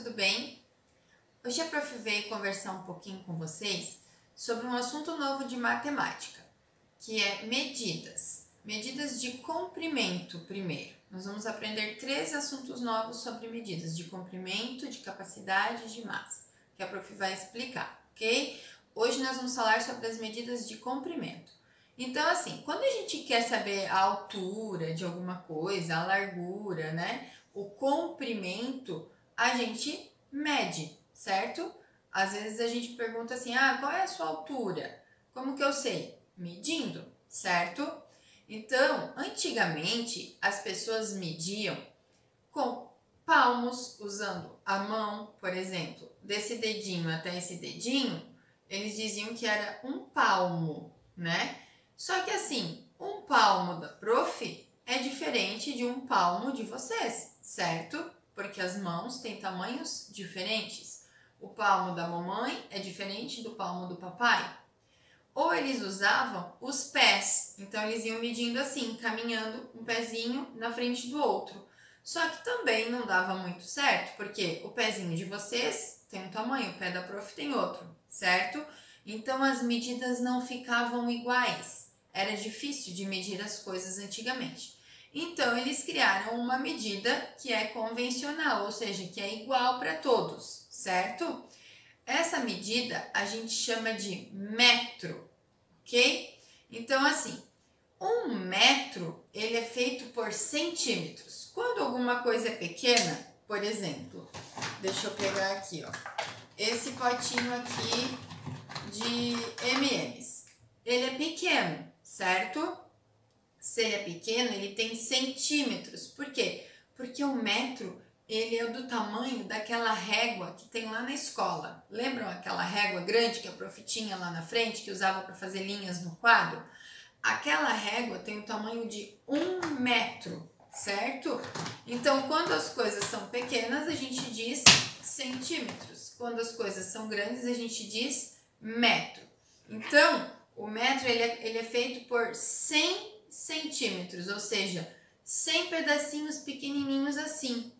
tudo bem? Hoje a Prof veio conversar um pouquinho com vocês sobre um assunto novo de matemática, que é medidas. Medidas de comprimento primeiro. Nós vamos aprender 3 assuntos novos sobre medidas de comprimento, de capacidade e de massa, que a Prof vai explicar, ok? Hoje nós vamos falar sobre as medidas de comprimento. Então, assim, quando a gente quer saber a altura de alguma coisa, a largura, né? O comprimento, a gente mede, certo? Às vezes a gente pergunta assim, qual é a sua altura? Como que eu sei? Medindo, certo? Então, antigamente, as pessoas mediam com palmos, usando a mão, por exemplo, desse dedinho até esse dedinho, eles diziam que era um palmo, né? Só que assim, um palmo da Prof é diferente de um palmo de vocês, certo? Porque as mãos têm tamanhos diferentes. O palmo da mamãe é diferente do palmo do papai. Ou eles usavam os pés, então eles iam medindo assim, caminhando um pezinho na frente do outro. Só que também não dava muito certo, porque o pezinho de vocês tem um tamanho, o pé da Prof tem outro, certo? Então as medidas não ficavam iguais. Era difícil de medir as coisas antigamente. Então eles criaram uma medida que é convencional, ou seja, que é igual para todos, certo? Essa medida a gente chama de metro, ok? Então assim, um metro ele é feito por centímetros. Quando alguma coisa é pequena, por exemplo, deixa eu pegar aqui, ó, esse potinho aqui de M&M's, ele é pequeno, certo? Se ele é pequeno, ele tem centímetros. Por quê? Porque o metro, ele é do tamanho daquela régua que tem lá na escola. Lembram aquela régua grande que a Prof tinha lá na frente, que usava para fazer linhas no quadro? Aquela régua tem o tamanho de 1 metro, certo? Então, quando as coisas são pequenas, a gente diz centímetros. Quando as coisas são grandes, a gente diz metro. Então, o metro ele é feito por 100 centímetros, ou seja, 100 pedacinhos pequenininhos assim.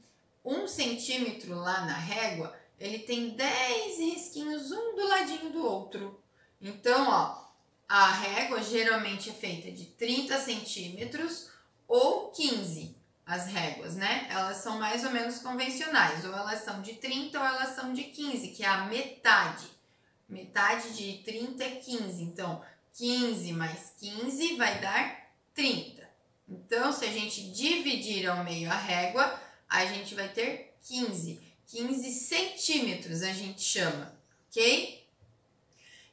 1 centímetro lá na régua, ele tem 10 risquinhos, um do ladinho do outro. Então, ó, a régua geralmente é feita de 30 centímetros ou 15, as réguas, né? Elas são mais ou menos convencionais, ou elas são de 30 ou elas são de 15, que é a metade. Metade de 30 é 15, então 15 mais 15 vai dar 30. Então, se a gente dividir ao meio a régua, a gente vai ter 15. 15 centímetros a gente chama, ok?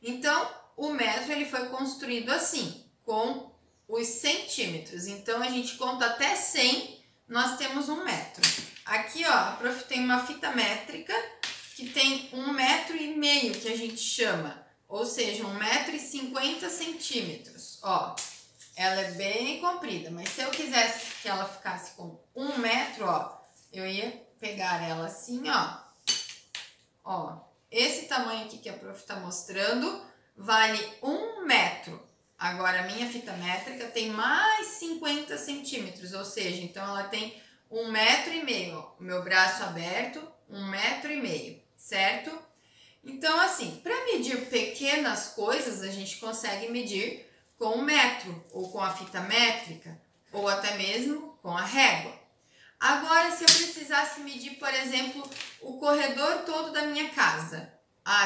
Então, o metro ele foi construído assim, com os centímetros. Então, a gente conta até 100, nós temos 1 metro. Aqui, ó, a Prof tem uma fita métrica que tem 1,5 metro, que a gente chama, ou seja, 1,50 metros, ó. Ela é bem comprida, mas se eu quisesse que ela ficasse com 1 metro, ó, eu ia pegar ela assim, ó, esse tamanho aqui que a Prof tá mostrando vale 1 metro. Agora, a minha fita métrica tem mais 50 centímetros, ou seja, então ela tem 1,5 metro, ó, o meu braço aberto, 1,5 metro, certo? Então, assim, para medir pequenas coisas, a gente consegue medir com 1 metro, ou com a fita métrica, ou até mesmo com a régua. Agora, se eu precisasse medir, por exemplo, o corredor todo da minha casa,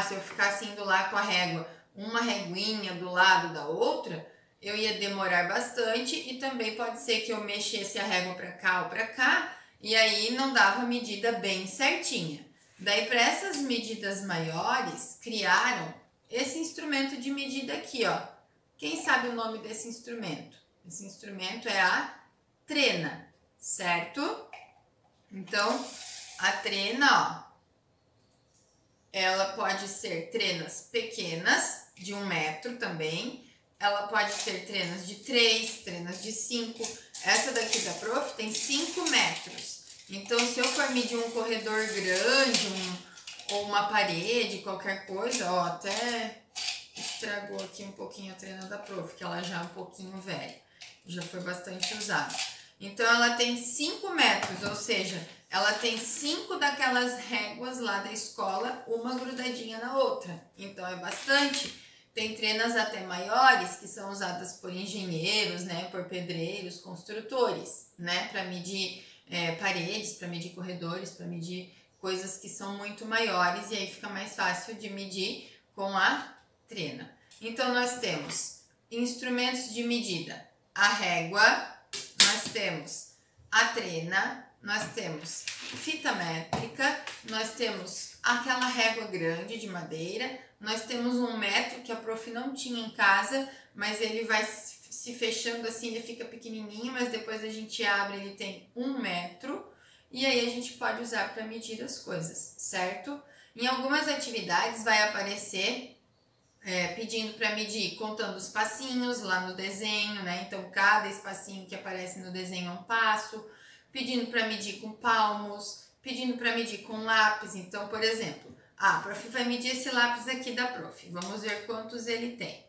se eu ficasse indo lá com a régua, uma reguinha do lado da outra, eu ia demorar bastante e também pode ser que eu mexesse a régua para cá ou para cá e aí não dava a medida bem certinha. Daí, para essas medidas maiores, criaram esse instrumento de medida aqui, ó. Quem sabe o nome desse instrumento? Esse instrumento é a trena, certo? Então, a trena, ó, ela pode ser trenas pequenas, de 1 metro também. Ela pode ter trenas de 3, trenas de 5. Essa daqui da Prof tem 5 metros. Então, se eu for medir um corredor grande, ou uma parede, qualquer coisa, ó, até estragou aqui um pouquinho a trena da Prof, que ela já é um pouquinho velha. Já foi bastante usada. Então, ela tem 5 metros, ou seja, ela tem 5 daquelas réguas lá da escola, uma grudadinha na outra. Então, é bastante. Tem trenas até maiores que são usadas por engenheiros, né, por pedreiros, construtores, né, para medir paredes, para medir corredores, para medir coisas que são muito maiores, e aí fica mais fácil de medir com a trena. Então, nós temos instrumentos de medida, a régua, nós temos a trena, nós temos fita métrica, nós temos aquela régua grande de madeira, nós temos 1 metro que a prof não tinha em casa, mas ele vai se fechando assim, ele fica pequenininho, mas depois a gente abre, ele tem 1 metro, e aí a gente pode usar para medir as coisas, certo? Em algumas atividades vai aparecer pedindo para medir, contando os passinhos lá no desenho, né? Então, cada espacinho que aparece no desenho é um passo, pedindo para medir com palmos, pedindo para medir com lápis. Então, por exemplo, a prof vai medir esse lápis aqui da prof. Vamos ver quantos ele tem.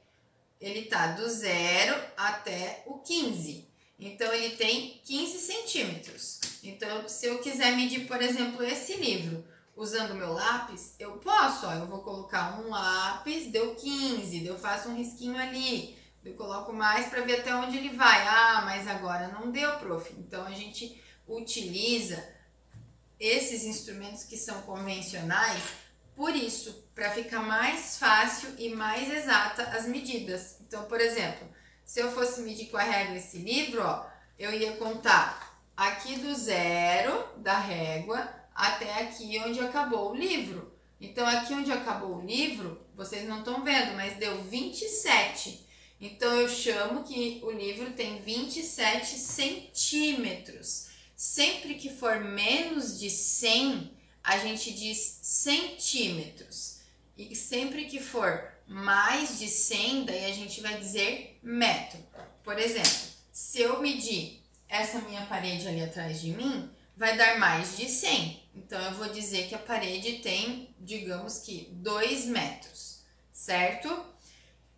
Ele tá do 0 até o 15. Então, ele tem 15 centímetros. Então, se eu quiser medir, por exemplo, esse livro, usando o meu lápis, eu posso, ó, eu vou colocar um lápis, deu 15, eu faço um risquinho ali, eu coloco mais para ver até onde ele vai. Ah, mas agora não deu, prof. Então, a gente utiliza esses instrumentos que são convencionais por isso, para ficar mais fácil e mais exata as medidas. Então, por exemplo, se eu fosse medir com a régua esse livro, ó, eu ia contar aqui do 0 da régua até aqui onde acabou o livro. Então, aqui onde acabou o livro, vocês não estão vendo, mas deu 27. Então, eu chamo que o livro tem 27 centímetros. Sempre que for menos de 100, a gente diz centímetros. E sempre que for mais de 100, daí a gente vai dizer metro. Por exemplo, se eu medir essa minha parede ali atrás de mim, vai dar mais de 100. Então, eu vou dizer que a parede tem, digamos que, 2 metros, certo?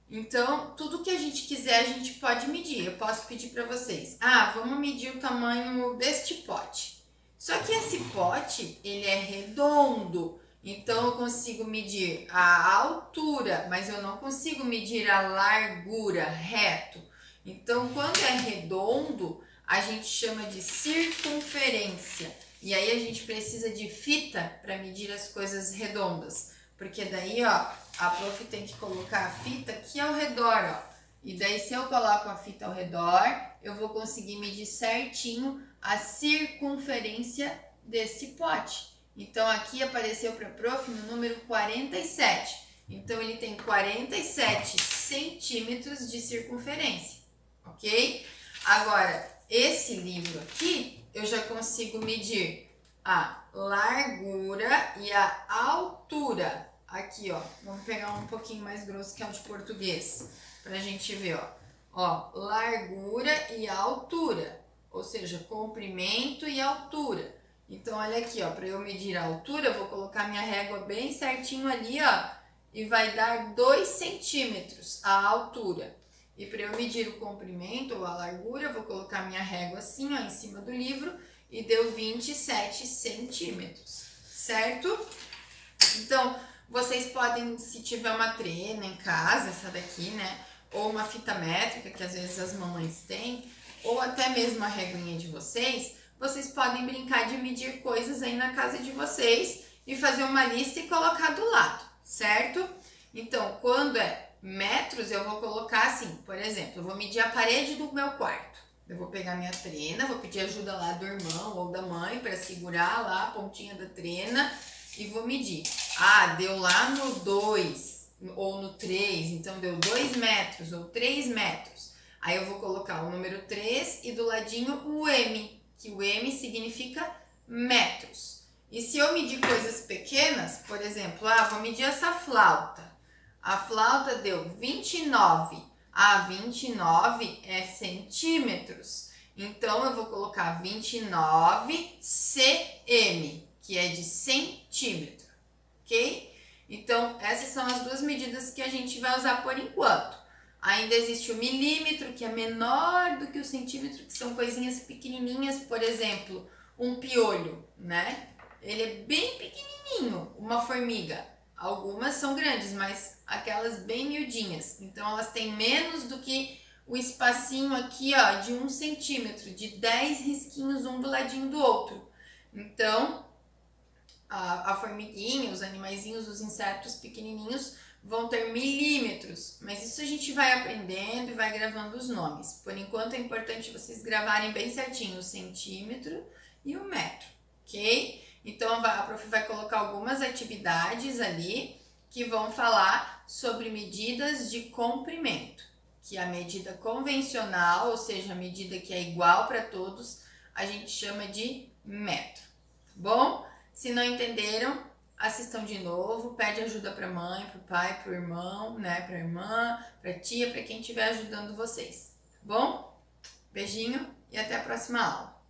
Então, tudo que a gente quiser, a gente pode medir. Eu posso pedir para vocês, vamos medir o tamanho deste pote. Só que esse pote, ele é redondo. Então, eu consigo medir a altura, mas eu não consigo medir a largura, reto. Então, quando é redondo, a gente chama de circunferência. E aí a gente precisa de fita para medir as coisas redondas. Porque daí, ó, a prof tem que colocar a fita aqui ao redor, ó. E daí, se eu coloco a fita ao redor, eu vou conseguir medir certinho a circunferência desse pote. Então, aqui apareceu para a prof no número 47. Então, ele tem 47 centímetros de circunferência, ok? Agora, esse livro aqui, eu já consigo medir a largura e a altura. Aqui, ó, vamos pegar um pouquinho mais grosso que é o de português, pra gente ver, ó. Ó, largura e altura, ou seja, comprimento e altura. Então, olha aqui, ó, para eu medir a altura, eu vou colocar minha régua bem certinho ali, ó, e vai dar 2 centímetros a altura. E para eu medir o comprimento ou a largura, eu vou colocar minha régua assim, ó, em cima do livro, e deu 27 centímetros, certo? Então, vocês podem, se tiver uma trena em casa, essa daqui, né, ou uma fita métrica, que às vezes as mamães têm, ou até mesmo a reguinha de vocês podem brincar de medir coisas aí na casa de vocês e fazer uma lista e colocar do lado, certo? Então, quando é metros, eu vou colocar assim, por exemplo, eu vou medir a parede do meu quarto. Eu vou pegar minha trena, vou pedir ajuda lá do irmão ou da mãe para segurar lá a pontinha da trena e vou medir. Deu lá no 2 ou no 3, então deu 2 metros ou 3 metros. Aí eu vou colocar o número 3 e do ladinho o M, que o M significa metros. E se eu medir coisas pequenas, por exemplo, vou medir essa flauta. A flauta deu 29. 29 é centímetros. Então, eu vou colocar 29 cm, que é de centímetro, ok? Então, essas são as duas medidas que a gente vai usar por enquanto. Ainda existe o milímetro, que é menor do que o centímetro, que são coisinhas pequenininhas, por exemplo, um piolho, né? Ele é bem pequenininho, uma formiga. Algumas são grandes, mas aquelas bem miudinhas. Então, elas têm menos do que o espacinho aqui, ó, de 1 centímetro, de 10 risquinhos um do ladinho do outro. Então, a formiguinha, os animaizinhos, os insetos pequenininhos vão ter milímetros, mas isso a gente vai aprendendo e vai gravando os nomes. Por enquanto é importante vocês gravarem bem certinho o centímetro e o metro, ok? Então a prof vai colocar algumas atividades ali que vão falar sobre medidas de comprimento, que a medida convencional, ou seja, a medida que é igual para todos, a gente chama de metro, tá bom? Se não entenderam, assistam de novo, pede ajuda para a mãe, para o pai, para o irmão, né, para a irmã, para a tia, para quem estiver ajudando vocês, tá bom? Beijinho e até a próxima aula.